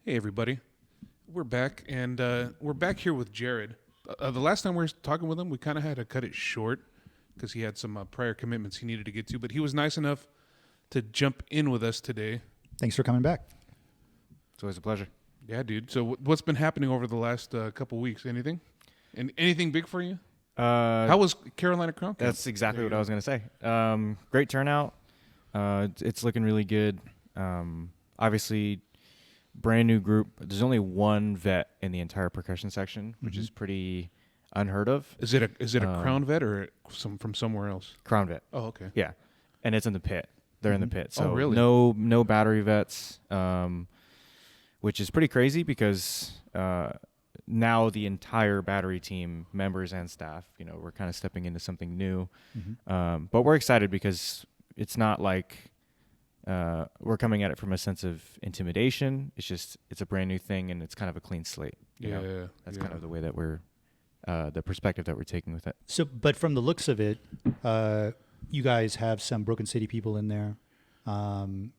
Hey, everybody. We're back, and we're back here with Jared. The last time we were talking with him, we kind of had to cut it short because he had some prior commitments he needed to get to, but he was nice enough to jump in with us today. Thanks for coming back. It's always a pleasure. Yeah, dude. So what's been happening over the last couple weeks? Anything? And anything big for you? How was Carolina Crown Camp? That's exactly what I was going to say. Great turnout. It's looking really good. Obviously, brand new group. There's only one vet in the entire percussion section, which is pretty unheard of. Is it a Crown vet or from somewhere else? Crown vet. Oh, okay. Yeah, and it's in the pit. They're in the pit. So really? No battery vets, which is pretty crazy because now the entire battery team, members and staff, we're kind of stepping into something new. But we're excited because it's not like we're coming at it from a sense of intimidation. It's a brand new thing, and it's kind of a clean slate. That's kind of the way that we're the perspective that we're taking with it. So, but from the looks of it, you guys have some Broken City people in there, and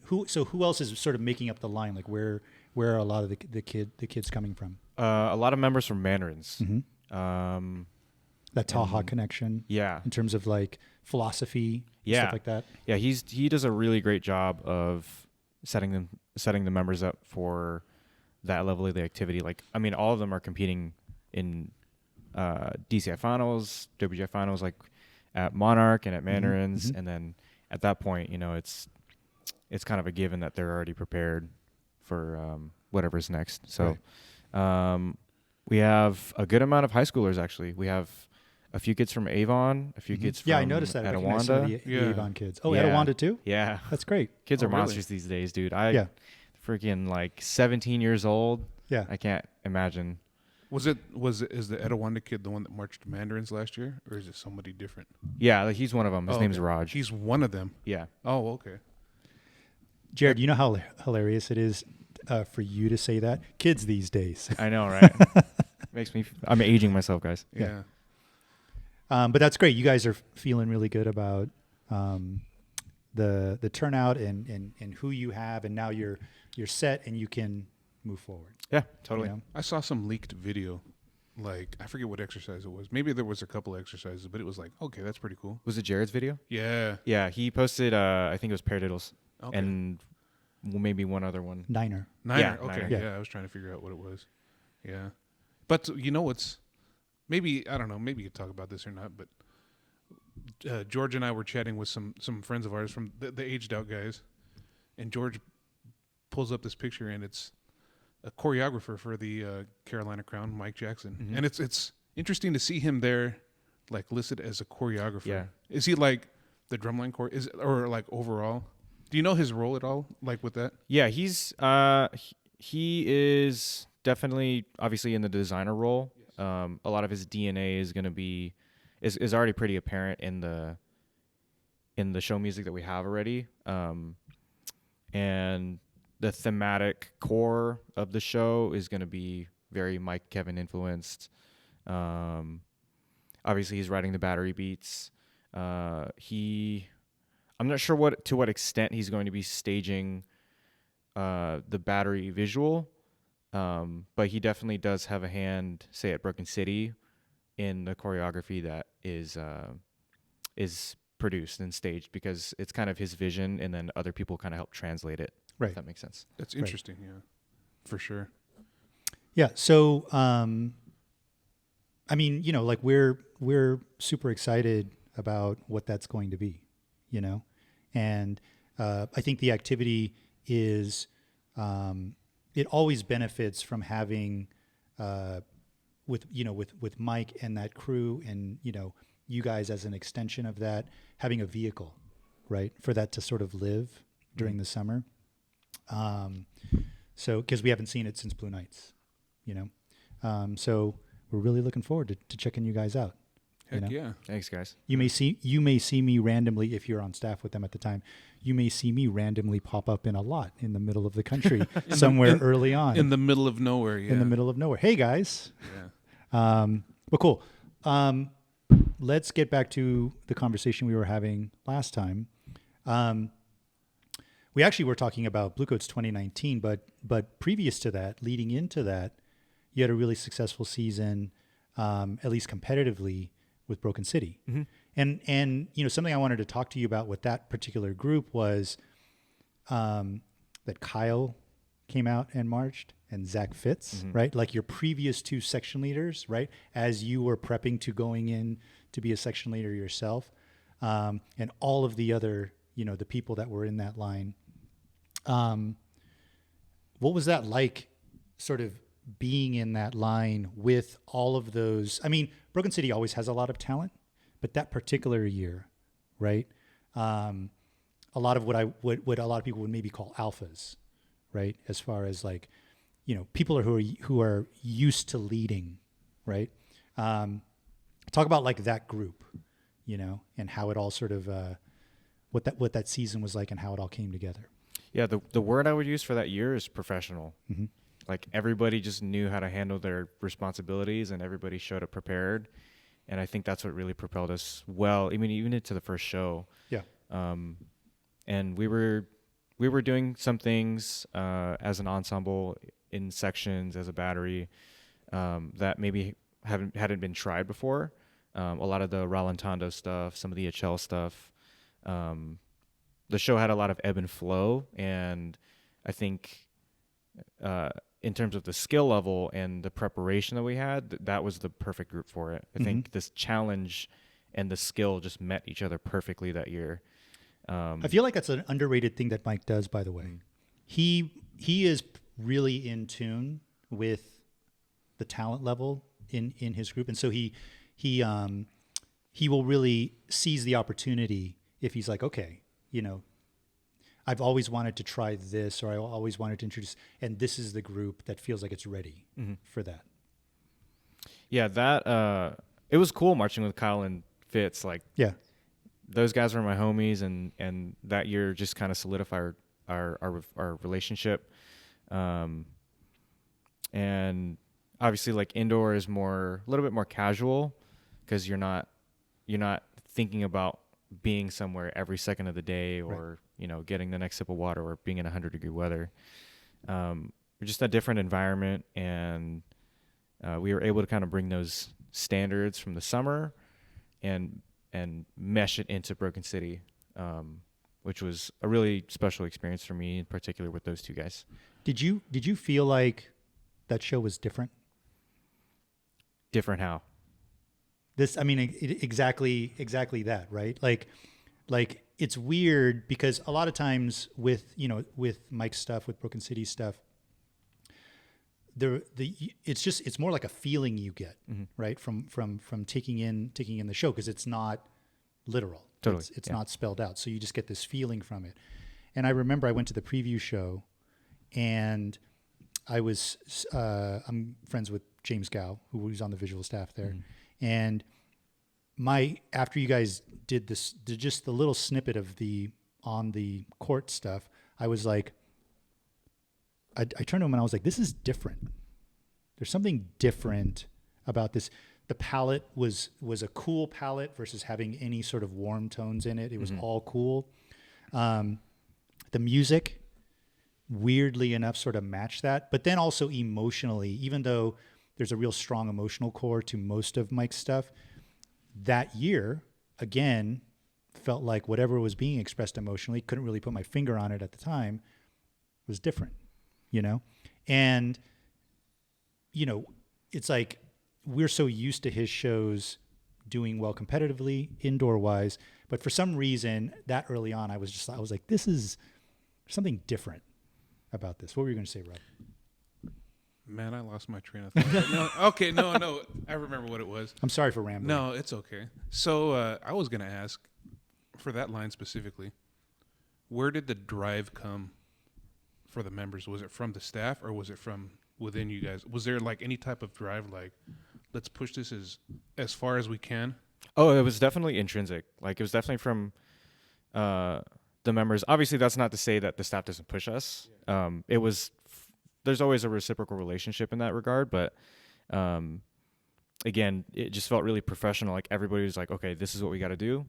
who else is sort of making up the line? Like where are a lot of the kids coming from? A lot of members from Mandarins. That Taha connection. Yeah. In terms of like philosophy, stuff like that. Yeah, he does a really great job of setting the members up for that level of the activity. Like, I mean, all of them are competing in DCI finals, WGI finals, like at Monarch and at Mandarins, and then at that point, it's kind of a given that they're already prepared for whatever's next. So we have a good amount of high schoolers. Actually, we have a few kids from Avon, a few kids from I noticed that. Etowanda. The Avon kids. Oh, Etowanda too? Yeah. That's great. Kids are really? monsters these days, dude. Freaking like 17 years old. Yeah. I can't imagine. Is the Etowanda kid the one that marched Mandarins last year, or is it somebody different? Yeah, like he's one of them. His name's Raj. He's one of them. Yeah. Oh, okay. Jared, you know how hilarious it is for you to say that? Kids these days. I know, right? I'm aging myself, guys. Yeah. But that's great. You guys are feeling really good about the turnout and who you have, and now you're set and you can move forward. Yeah, totally. I saw some leaked video. Like, I forget what exercise it was. Maybe there was a couple exercises, but it was like, okay, that's pretty cool. Was it Jared's video? Yeah. Yeah, he posted, I think it was Paradiddles, Okay. and maybe one other one. Niner. Okay. Niner. Yeah, I was trying to figure out what it was. Yeah. But, what's... Maybe, I don't know, maybe you could talk about this or not, but George and I were chatting with some friends of ours from the aged out guys, and George pulls up this picture, and it's a choreographer for the Carolina Crown, Mike Jackson. And it's interesting to see him there, like, listed as a choreographer. Yeah. Is he like the Drumline or like overall? Do you know his role at all, like with that? Yeah, he is definitely obviously in the designer role. A lot of his DNA is going to be is already pretty apparent in the show music that we have already, and the thematic core of the show is going to be very Mike Kevin influenced. Obviously, he's writing the battery beats. I'm not sure to what extent he's going to be staging the battery visual. But he definitely does have a hand, say at Broken City, in the choreography that is produced and staged, because it's kind of his vision, and then other people kind of help translate it. Right. If that makes sense. That's interesting. Yeah, for sure. Yeah. So, I mean, like we're super excited about what that's going to be, and I think the activity is. It always benefits from having, with Mike and that crew, and you guys as an extension of that, having a vehicle, right, for that to sort of live during the summer. So because we haven't seen it since Blue Nights, so we're really looking forward to checking you guys out. Heck yeah! Thanks, guys. You may see me randomly, if you're on staff with them at the time. You may see me randomly pop up in a lot in the middle of the country somewhere early on. In the middle of nowhere, yeah. In the middle of nowhere. Hey, guys. Yeah. But cool. Let's get back to the conversation we were having last time. We actually were talking about Bluecoats 2019, but previous to that, leading into that, you had a really successful season, at least competitively, with Broken City. Mm-hmm. And something I wanted to talk to you about with that particular group was that Kyle came out and marched, and Zach Fitz, right? Like your previous two section leaders, right? As you were prepping to going in to be a section leader yourself, and all of the other, the people that were in that line. What was that like, sort of being in that line with all of those? I mean, Broken City always has a lot of talent, but that particular year, right? A lot of what a lot of people would maybe call alphas, right? As far as like, people who are used to leading, right? Talk about like that group, and how it all sort of what that season was like and how it all came together. Yeah, the word I would use for that year is professional. Mm-hmm. Like everybody just knew how to handle their responsibilities, and everybody showed up prepared. And I think that's what really propelled us well, even into the first show. Yeah. And we were doing some things as an ensemble in sections as a battery that maybe hadn't been tried before. A lot of the Rallentando stuff, some of the HL stuff. The show had a lot of ebb and flow, and I think in terms of the skill level and the preparation that we had, that was the perfect group for it. I think this challenge and the skill just met each other perfectly that year. I feel like that's an underrated thing that Mike does, by the way. He is really in tune with the talent level in his group, and so he will really seize the opportunity if he's like, okay, I've always wanted to try this, or I always wanted to introduce, and this is the group that feels like it's ready for that. Yeah, that it was cool marching with Kyle and Fitz. Like, yeah, those guys were my homies, and that year just kind of solidified our relationship. And obviously, like, indoor is a little bit more casual because you're not thinking about being somewhere every second of the day, or right. Getting the next sip of water, or being in 100-degree weather. We're just a different environment, and we were able to kind of bring those standards from the summer and mesh it into Broken City, which was a really special experience for me, in particular with those two guys. Did you feel like that show was different? Different how? Exactly that, right? Like it's weird because a lot of times with Mike's stuff, with Broken City stuff, it's more like a feeling you get, right? From taking in the show, because it's not literal. Totally. It's not spelled out. So you just get this feeling from it. And I remember I went to the preview show, and I'm friends with James Gow, who was on the visual staff there. And after you guys did just the little snippet of the on the court stuff, I was like, I turned to him and I was like, this is different. There's something different about this. The palette was a cool palette versus having any sort of warm tones in it. It was all cool. The music, weirdly enough, sort of matched that. But then also emotionally, even though there's a real strong emotional core to most of Mike's stuff, that year, again, felt like whatever was being expressed emotionally, couldn't really put my finger on it at the time, was different, And, it's like we're so used to his shows doing well competitively, indoor-wise, but for some reason, that early on, I was like, this is something different about this. What were you going to say, Rob? Man, I lost my train of thought. No. I remember what it was. I'm sorry for rambling. No, it's okay. So I was going to ask, for that line specifically, where did the drive come for the members? Was it from the staff, or was it from within you guys? Was there like any type of drive, like, let's push this as far as we can? Oh, it was definitely intrinsic. Like, it was definitely from the members. Obviously, that's not to say that the staff doesn't push us. It was... There's always a reciprocal relationship in that regard, but again, it just felt really professional. Like, everybody was like, okay, this is what we got to do.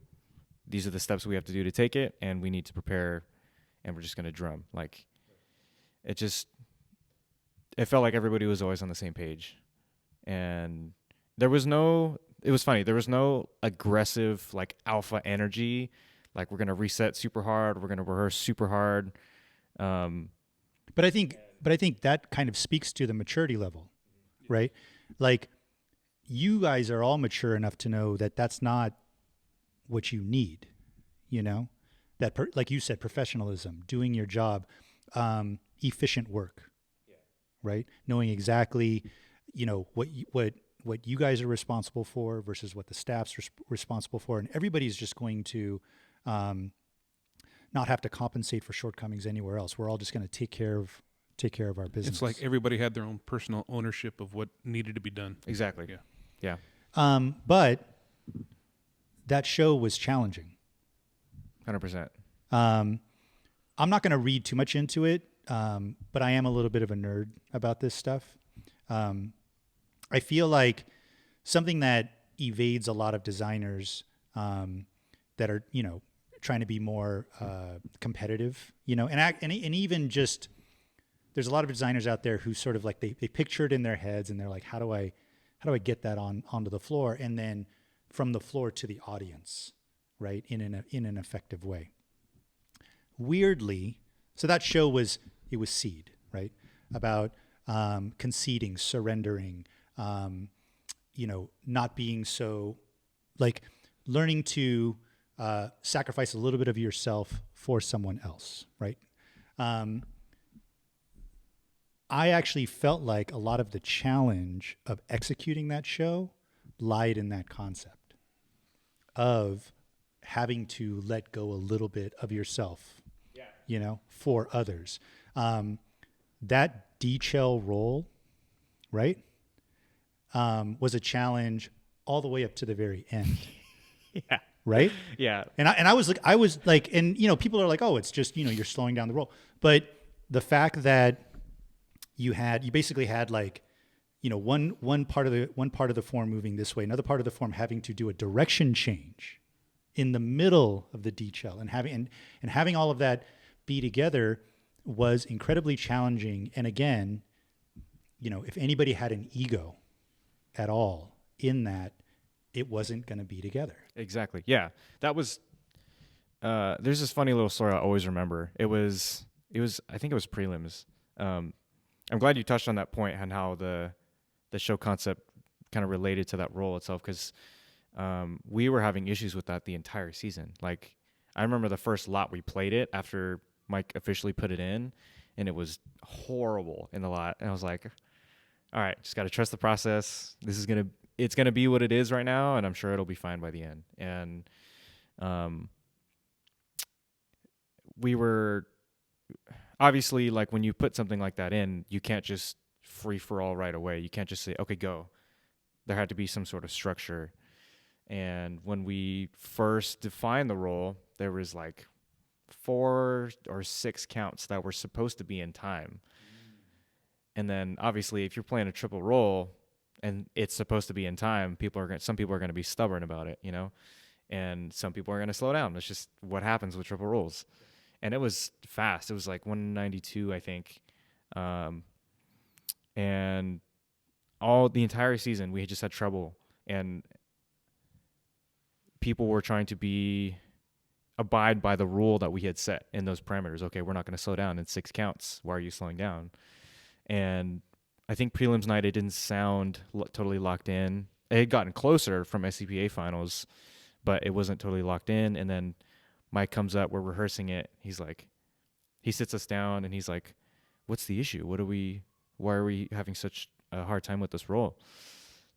These are the steps we have to do to take it, and we need to prepare and we're just going to drum. Like, it felt like everybody was always on the same page. And it was funny. There was no aggressive, like, alpha energy. Like, we're going to reset super hard. We're going to rehearse super hard. But I think that kind of speaks to the maturity level, right? Like, you guys are all mature enough to know that that's not what you need, you know? That, like you said, professionalism, doing your job, efficient work, right? Knowing exactly, you know, what you guys are responsible for versus what the staff's responsible for, and everybody's just going to not have to compensate for shortcomings anywhere else. We're all just going to take care of our business. It's like everybody had their own personal ownership of what needed to be done. Exactly. Yeah. But that show was challenging. 100%. I'm not going to read too much into it, but I am a little bit of a nerd about this stuff. I feel like something that evades a lot of designers that are, you know, trying to be more competitive, you know, and even just there's a lot of designers out there who sort of like they picture it in their heads and they're like, how do I get that onto the floor, and then from the floor to the audience, right, in an effective way. Weirdly, so that show was Seed, right, about conceding, surrendering, you know, not being so, like, learning to sacrifice a little bit of yourself for someone else, right? I actually felt like a lot of the challenge of executing that show lied in that concept of having to let go a little bit of yourself, you know, for others. That D-Chell role, right, was a challenge all the way up to the very end. Yeah. Right? Yeah. And I was like, and, you know, people are like, oh, it's just, you know, you're slowing down the roll. But the fact that you basically had, like, you know, one part of the form moving this way, another part of the form having to do a direction change in the middle of the D-Chell, and having all of that be together was incredibly challenging. And again, you know, if anybody had an ego at all in that, it wasn't going to be together. Exactly. Yeah. That was, there's this funny little story I always remember. I think it was prelims. I'm glad you touched on that point and how the show concept kind of related to that role itself. 'Cause, we were having issues with that the entire season. Like, I remember the first lot we played it after Mike officially put it in, and it was horrible in the lot. And I was like, all right, just got to trust the process. It's going to be what it is right now, and I'm sure it'll be fine by the end. And we were obviously, like, when you put something like that in, you can't just free for all right away. You can't just say, okay, go. There had to be some sort of structure. And when we first defined the role, there was like 4 or 6 counts that were supposed to be in time. And then obviously, if you're playing a triple roll and it's supposed to be in time, some people are going to be stubborn about it, you know, and some people are going to slow down. That's just what happens with triple rolls. And it was fast. It was like 192, I think. And the entire season, we had just had trouble, and people were trying to abide by the rule that we had set in those parameters. Okay, we're not going to slow down in 6 counts. Why are you slowing down? And I think prelims night, it didn't sound totally locked in. It had gotten closer from SCPA finals, but it wasn't totally locked in. And then Mike comes up, we're rehearsing it. He sits us down and he's like, what's the issue? Why are we having such a hard time with this role?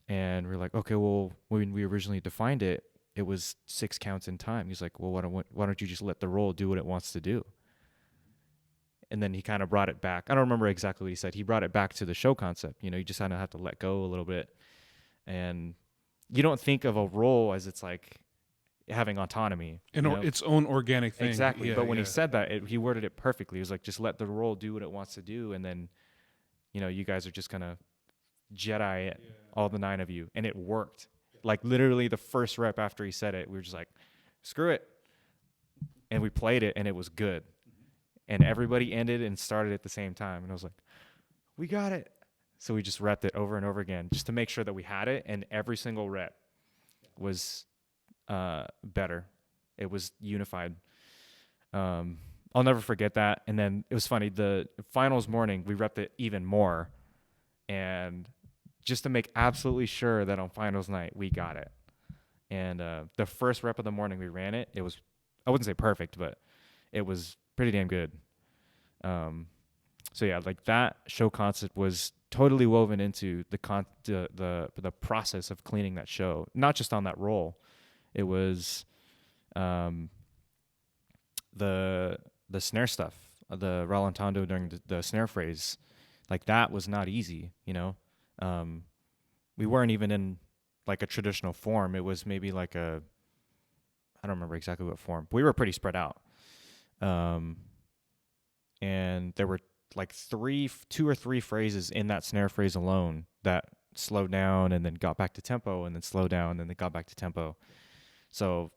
And we're like, okay, well, when we originally defined it, it was 6 counts in time. He's like, well, why don't you just let the role do what it wants to do? And then he kind of brought it back. I don't remember exactly what he said. He brought it back to the show concept. You know, you just kind of have to let go a little bit. And you don't think of a role as it's like having autonomy. Its own organic thing. Exactly. Yeah, but when he said that, he worded it perfectly. He was like, just let the role do what it wants to do. And then, you know, you guys are just going to Jedi it, all the 9 of you. And it worked. Like, literally the first rep after he said it, we were just like, screw it. And we played it, and it was good. and everybody ended and started at the same time. And I was like, we got it. So we just repped it over and over again just to make sure that we had it. And every single rep was better. It was unified. I'll never forget that. And then it was funny. The finals morning, we repped it even more. And just to make absolutely sure that on finals night, we got it. And the first rep of the morning we ran it, it was, I wouldn't say perfect, but it was pretty damn good. So yeah, like that show concept was totally woven into the process of cleaning that show, not just on that roll. It was the snare stuff, the rallentando during the snare phrase, like that was not easy, you know. We weren't even in like a traditional form. It was maybe like I don't remember exactly what form. We were pretty spread out. And there were like two or three phrases in that snare phrase alone that slowed down and then got back to tempo and then slowed down and then they got back to tempo. So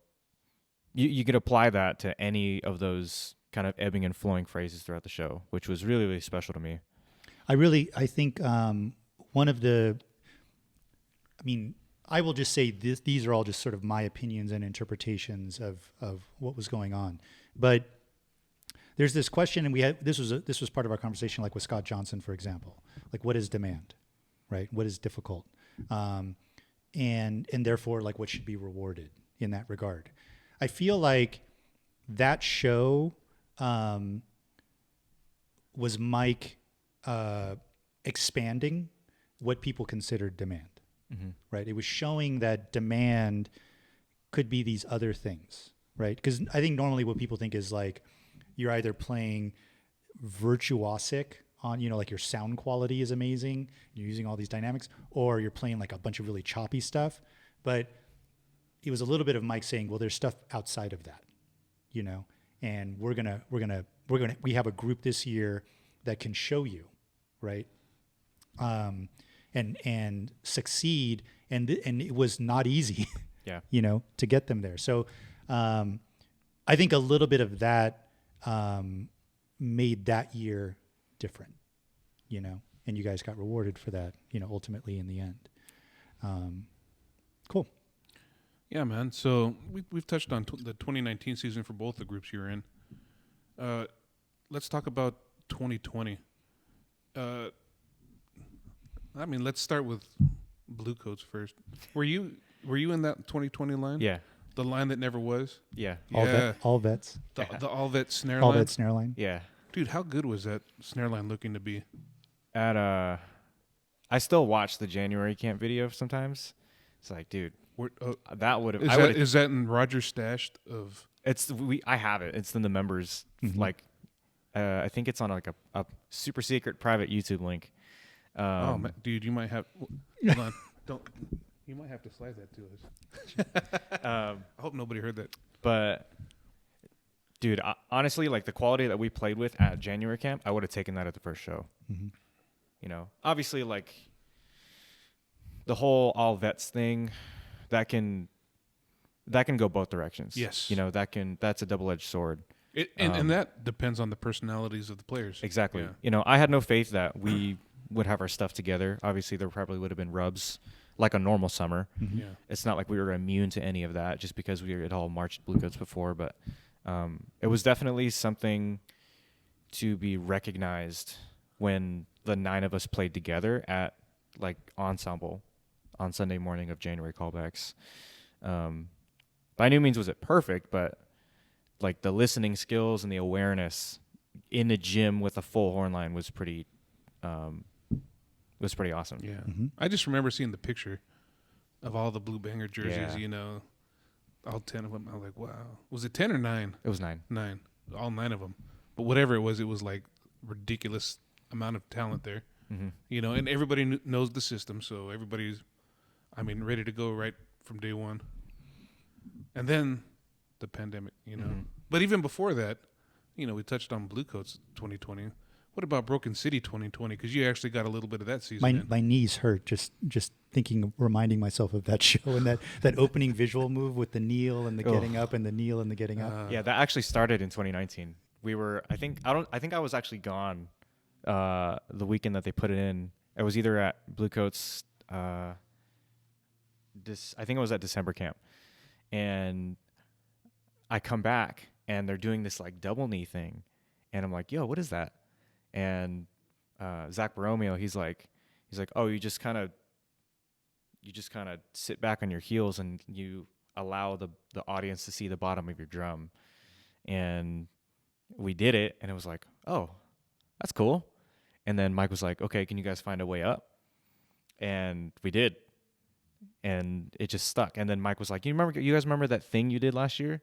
you could apply that to any of those kind of ebbing and flowing phrases throughout the show, which was really, really special to me. I think one of the, I mean, I will just say these are all just sort of my opinions and interpretations of what was going on. But there's this question, and this was part of our conversation, like with Scott Johnson, for example. Like, what is demand, right? What is difficult, and therefore, like, what should be rewarded in that regard? I feel like that show was Mike expanding what people considered demand. Mm-hmm. Right? It was showing that demand could be these other things, right? Because I think normally what people think is like you're either playing virtuosic on, like your sound quality is amazing, you're using all these dynamics, or you're playing like a bunch of really choppy stuff. But it was a little bit of Mike saying, well, there's stuff outside of that, and we have a group this year that can show you, right? And succeed, and it was not easy, yeah, to get them there. So I think a little bit of that made that year different, and you guys got rewarded for that, ultimately in the end. Cool. Yeah, man. So we've touched on the 2019 season for both the groups you're in. Let's talk about 2020. I mean, let's start with Bluecoats first. Were you in that 2020 line? Yeah. The line that never was? Yeah. All vets. The all vet snare all line? vet snare line. Yeah. Dude, how good was that snare line looking to be? I still watch the January camp video sometimes. It's like, dude, that would have. Is that in Roger stashed of? I have it. It's in the members. Mm-hmm. Like, I think it's on like a super secret private YouTube link. Man, dude, you might have. Hold on, don't. You might have to slide that to us. I hope nobody heard that. But, dude, honestly, like the quality that we played with at January camp, I would have taken that at the first show. Mm-hmm. Obviously, like the whole all vets thing, that can go both directions. Yes. That's a double-edged sword. And that depends on the personalities of the players. Exactly. Yeah. I had no faith that we would have our stuff together. Obviously, there probably would have been rubs like a normal summer. Mm-hmm. Yeah. It's not like we were immune to any of that just because we had all marched Bluecoats before. But it was definitely something to be recognized when the 9 of us played together at like ensemble on Sunday morning of January callbacks. By no means was it perfect, but like the listening skills and the awareness in the gym with a full horn line was pretty awesome. Yeah. Mm-hmm. I just remember seeing the picture of all the Blue Banger jerseys, all 10 of them. I was like, wow. Was it 10 or 9? It was 9. 9. All 9 of them. But whatever it was like ridiculous amount of talent there. Mm-hmm. And everybody knows the system, so everybody's, ready to go right from day one. And then the pandemic, Mm-hmm. But even before that, we touched on Bluecoats 2020. What about Broken City 2020? Because you actually got a little bit of that season. My knees hurt just thinking, reminding myself of that show and that opening visual move with the kneel and the getting up and the kneel and the getting up. Yeah, that actually started in 2019. I think I was actually gone the weekend that they put it in. I was either at Bluecoats, I think it was at December camp, and I come back and they're doing this like double knee thing, and I'm like, yo, what is that? And Zach Borromeo, he's like, oh, you just kind of sit back on your heels and you allow the audience to see the bottom of your drum. And we did it, and it was like, oh, that's cool. And then Mike was like, okay, can you guys find a way up? And we did. And it just stuck. And then Mike was like, you guys remember that thing you did last year?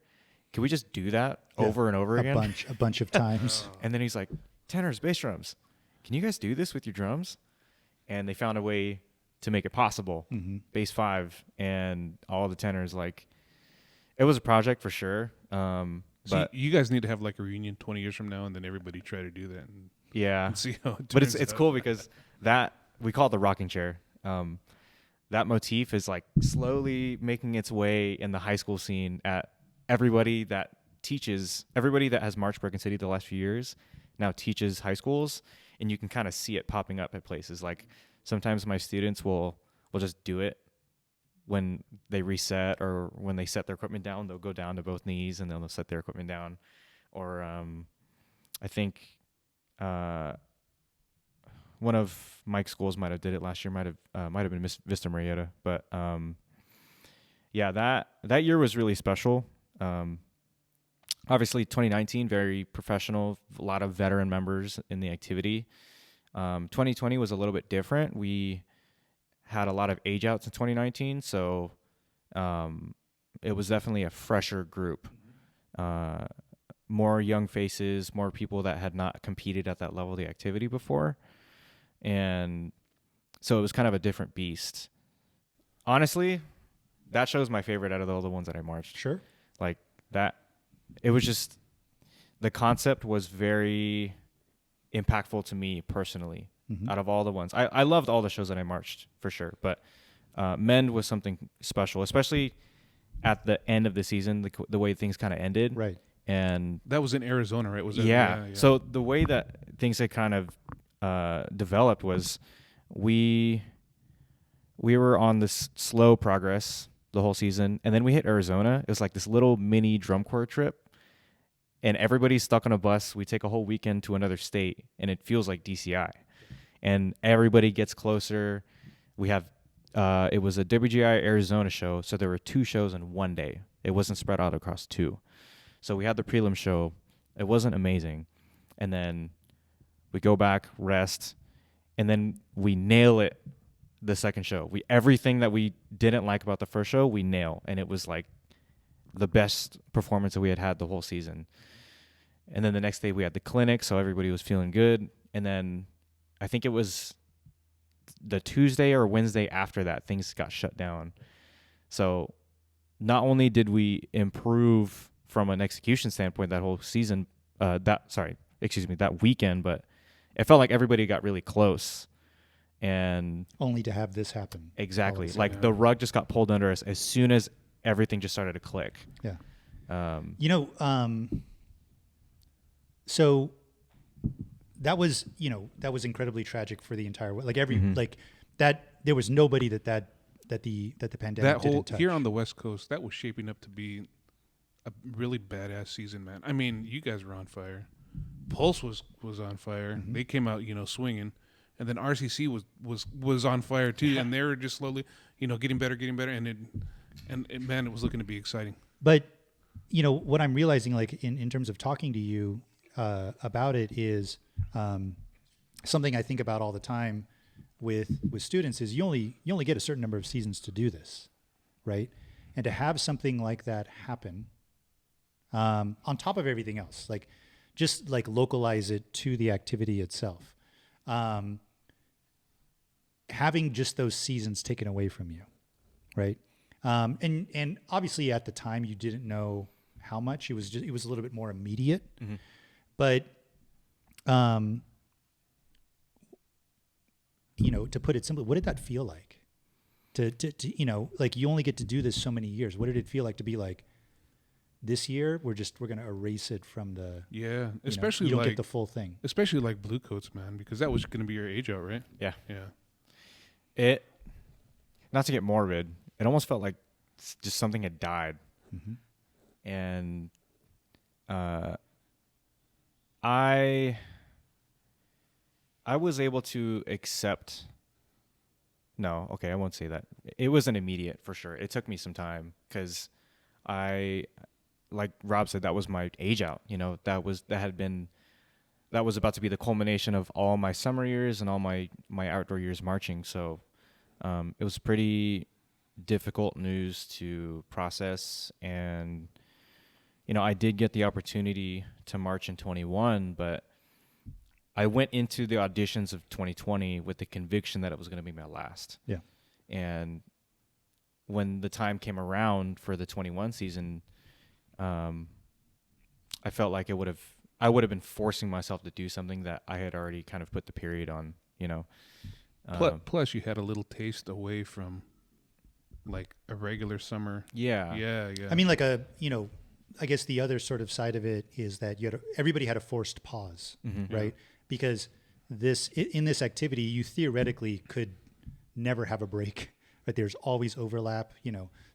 Can we just do that over and over again? A bunch of times. And then he's like, tenors, bass drums, can you guys do this with your drums? And they found a way to make it possible. Mm-hmm. Bass 5 and all the tenors, like, it was a project for sure. So you guys need to have like a reunion 20 years from now, and then everybody try to do that. And see how it But turns it's out. cool because that, we call it the rocking chair. That motif is like slowly making its way in the high school scene at everybody that has marched Broken City the last few years now teaches high schools, and you can kind of see it popping up at places. Like sometimes my students will just do it when they reset, or when they set their equipment down, they'll go down to both knees and then they'll set their equipment down. Or I think one of Mike's schools might have did it last year. Might have been Miss Vista Marietta. But yeah, that year was really special. Obviously 2019, very professional, a lot of veteran members in the activity. 2020 was a little bit different. We had a lot of age outs in 2019, so it was definitely a fresher group. More young faces, more people that had not competed at that level of the activity before. And so it was kind of a different beast. Honestly, that show's my favorite out of all the ones that I marched. Sure. Like that, it was just, the concept was very impactful to me personally. Mm-hmm. Out of all the ones. I loved all the shows that I marched for sure, but Mend was something special, especially at the end of the season, the way things kind of ended. Right. And that was in Arizona, right? Was that? Yeah. So the way that things had kind of developed was we were on this slow progress the whole season, and then we hit Arizona. It was like this little mini drum corps trip, and everybody's stuck on a bus. We take a whole weekend to another state, and it feels like DCI. And everybody gets closer. We have, it was a WGI Arizona show, so there were 2 shows in one day. It wasn't spread out across 2. So we had the prelim show. It wasn't amazing. And then we go back, rest, and then we nail it the second show. Everything that we didn't like about the first show, we nail. And it was like the best performance that we had the whole season. And then the next day we had the clinic, so everybody was feeling good. And then I think it was the Tuesday or Wednesday after that, things got shut down. So not only did we improve from an execution standpoint that whole season, that weekend, but it felt like everybody got really close. And only to have this happen. Exactly. Like the rug just got pulled under us as soon as everything just started to click. Yeah. So that was incredibly tragic for the entire, like every, like that, there was nobody that the pandemic didn't touch. Here on the West Coast, that was shaping up to be a really badass season, man. I mean, you guys were on fire. Pulse was on fire. Mm-hmm. They came out, swinging, and then RCC was on fire too, and they were just slowly, getting better, and man, it was looking to be exciting. But what I'm realizing, like in terms of talking to you about it, is something I think about all the time with students is you only get a certain number of seasons to do this, right? And to have something like that happen on top of everything else, like just like localize it to the activity itself, having just those seasons taken away from you, right? And obviously at the time you didn't know how much. It was a little bit more immediate, but to put it simply, what did that feel like? To like you only get to do this so many years. What did it feel like to be like, This year, we're going to erase it from the. Yeah, You especially don't like get the full thing. especially like Bluecoats, man, because that was going to be your age out, right? Yeah. Yeah. It, not to get morbid, it almost felt like just something had died. Mm-hmm. And I was able to accept. No, okay, I won't say that. It wasn't immediate for sure. It took me some time because like Rob said, that was my age out. That was about to be the culmination of all my summer years and all my outdoor years marching. So it was pretty difficult news to process, and I did get the opportunity to march in 21, but I went into the auditions of 2020 with the conviction that it was going to be my last. Yeah. And when the time came around for the 21 season, I felt like I would have been forcing myself to do something that I had already kind of put the period on, Plus, you had a little taste away from like a regular summer. Yeah. Yeah. I mean, like I guess the other sort of side of it is that everybody had a forced pause, Mm-hmm. right? Because in this activity, you theoretically could never have a break, right? There's always overlap,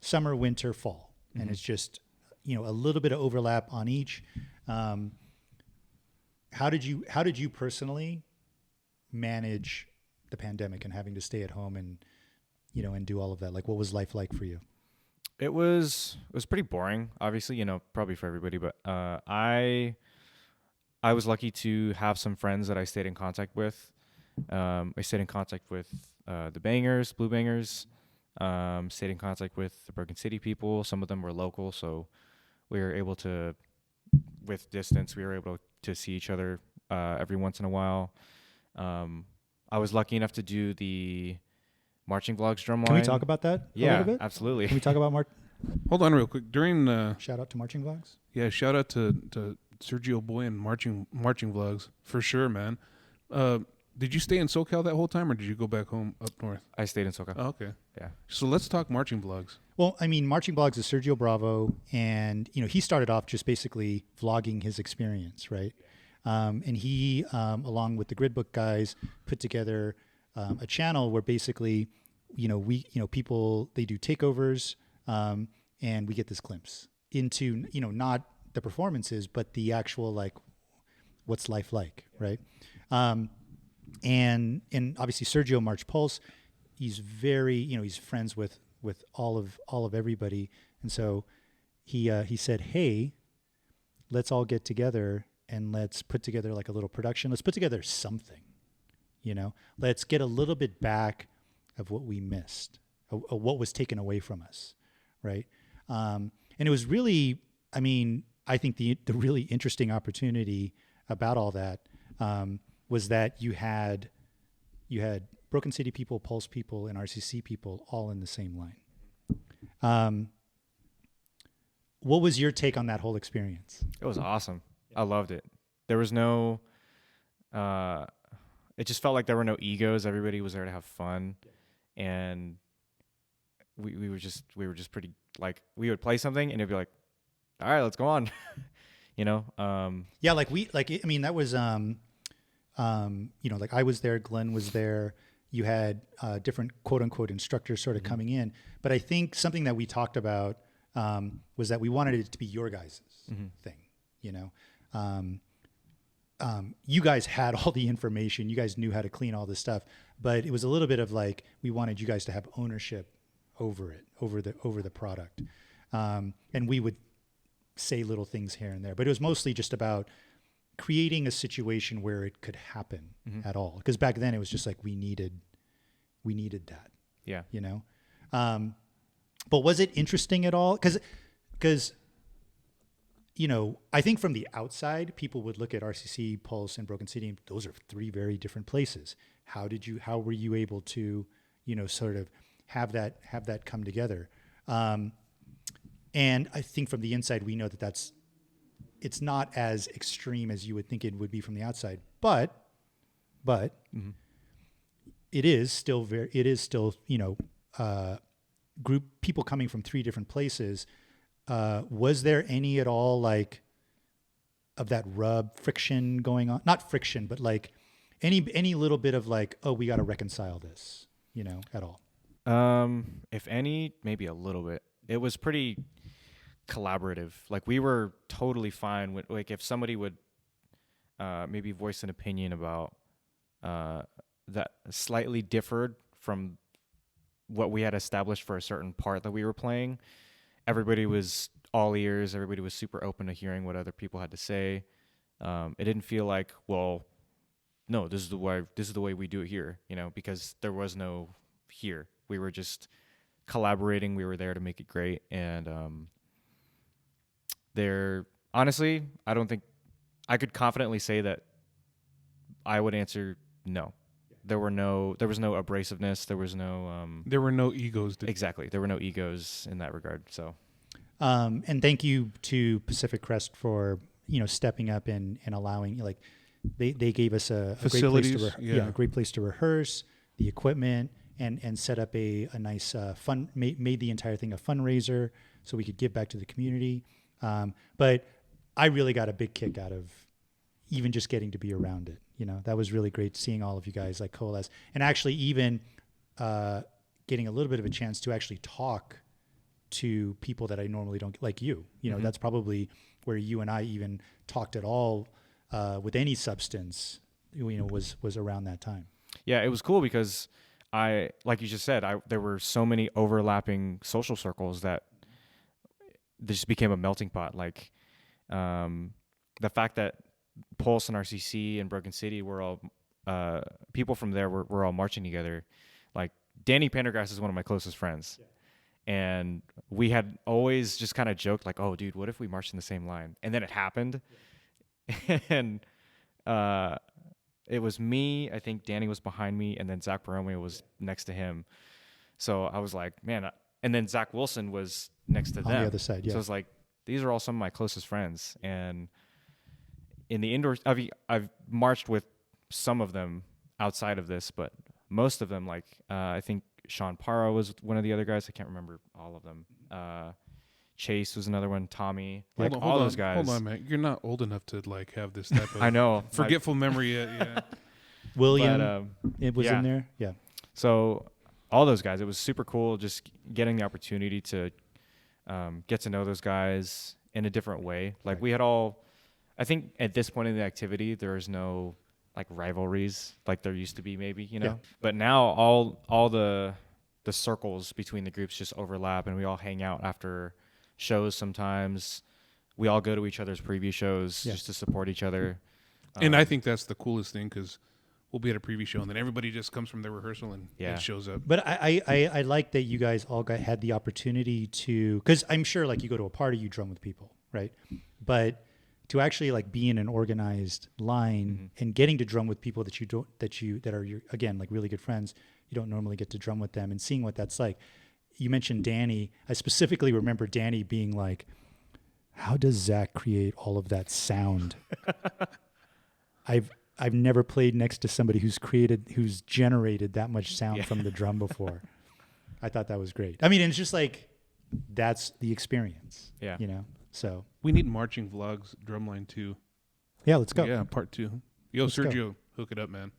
summer, winter, fall, and it's just, a little bit of overlap on each. How did you personally manage the pandemic and having to stay at home and do all of that? Like, what was life like for you? It was pretty boring, obviously, probably for everybody, but I was lucky to have some friends that I stayed in contact with. I stayed in contact with the Bangers, Blue Bangers. Stayed in contact with the Broken City people. Some of them were local, so we were able to, with distance, we were able to see each other every once in a while. I was lucky enough to do the marching vlogs Drumline. Can we talk about that a little bit? Absolutely. Can we talk about Hold on real quick. During shout out to Marching Vlogs? yeah, shout out to Sergio Boy and marching vlogs for sure, man. Did you stay in SoCal that whole time, or did you go back home up north? I stayed in SoCal. Oh, okay. Yeah. So let's talk marching vlogs. Well, I mean, Marching Vlogs is Sergio Bravo, and he started off just basically vlogging his experience, right? And he, along with the Gridbook guys, put together a channel where basically, people, they do takeovers, and we get this glimpse into, not the performances, but the actual, like, what's life like, right? And obviously Sergio March Pulse, he's very, he's friends with all of everybody. And so he said, hey, let's all get together and let's put together like a little production. Let's put together something, let's get a little bit back of what we missed, of what was taken away from us. Right. And it was really, I mean, I think the really interesting opportunity about all that, was that you had Broken City people, Pulse people, and RCC people all in the same line. What was your take on that whole experience? It was awesome. I loved it. There was no, it just felt like there were no egos. Everybody was there to have fun. And we were just pretty, like, we would play something and it'd be like, all right, let's go on. Yeah, I mean, that was, like I was there, Glenn was there. You had different quote unquote instructors sort of coming in. But I think something that we talked about was that we wanted it to be your guys' thing. You guys had all the information. You guys knew how to clean all this stuff. But it was a little bit of like, we wanted you guys to have ownership over it, over the product. And we would say little things here and there. But it was mostly just about creating a situation where it could happen at all. Because back then it was just like we needed that. Yeah. But was it interesting at all? Because I think from the outside, people would look at RCC, Pulse, and Broken City. And those are three very different places. How were you able to, sort of have that come together? And I think from the inside, we know that it's not as extreme as you would think it would be from the outside, but it is still group people coming from three different places, was there any at all like of that rub friction going on? Not friction, but like any little bit of like, oh, we got to reconcile this, at all? If any, maybe a little bit. It was pretty collaborative. Like we were totally fine with like if somebody would maybe voice an opinion about that slightly differed from what we had established for a certain part that we were playing. Everybody was all ears. Everybody was super open to hearing what other people had to say. It didn't feel like, well, no, this is the way we do it here, because there was no here. We were just collaborating. We were there to make it great. And honestly, I don't think I could confidently say that I would answer no. There was no abrasiveness. There was no there were no egos. Exactly. There were no egos in that regard. So and thank you to Pacific Crest for stepping up and allowing, like, they gave us a great place to rehearse, the equipment, and set up a nice made the entire thing a fundraiser so we could give back to the community. But I really got a big kick out of even just getting to be around it. That was really great, seeing all of you guys like coalesce, and actually even getting a little bit of a chance to actually talk to people that I normally don't, like you. That's probably where you and I even talked at all with any substance. Was around that time. Yeah, it was cool because like you just said, there were so many overlapping social circles that this just became a melting pot. Like the fact that Pulse and RCC and Broken City were all people from there were all marching together. Like Danny Pendergrass is one of my closest friends. Yeah. And we had always just kind of joked like, oh, dude, what if we marched in the same line? And then it happened. Yeah. And it was me. I think Danny was behind me. And then Zach Baromeo was next to him. So I was like, man. And then Zach Wilson was next to them. On the other side, yeah. So I was like, these are all some of my closest friends. And in the indoors, I've marched with some of them outside of this, but most of them, like I think Sean Parra was one of the other guys. I can't remember all of them. Chase was another one. Tommy, like all those guys. Hold on, man. You're not old enough to like have this type of I know forgetful memory yet. Yeah. William, it was in there. Yeah. So all those guys, it was super cool. Just getting the opportunity to get to know those guys in a different way. Like we had all. I think at this point in the activity, there is no like rivalries like there used to be, maybe, Yeah. But now all the circles between the groups just overlap, and we all hang out after shows. Sometimes we all go to each other's preview shows just to support each other. And I think that's the coolest thing because we'll be at a preview show, and then everybody just comes from their rehearsal and shows up. But I like that you guys all had the opportunity to, because I'm sure like you go to a party, you drum with people, right? But to actually like be in an organized line and getting to drum with people that are your, again, like really good friends, you don't normally get to drum with them, and seeing what that's like. You mentioned Danny. I specifically remember Danny being like, how does Zach create all of that sound? I've never played next to somebody who's generated that much sound from the drum before. I thought that was great. I mean, it's just like, that's the experience. Yeah. So we need marching vlogs, Drumline 2. Yeah, let's go. Yeah, part 2. Let's Sergio, hook it up, man.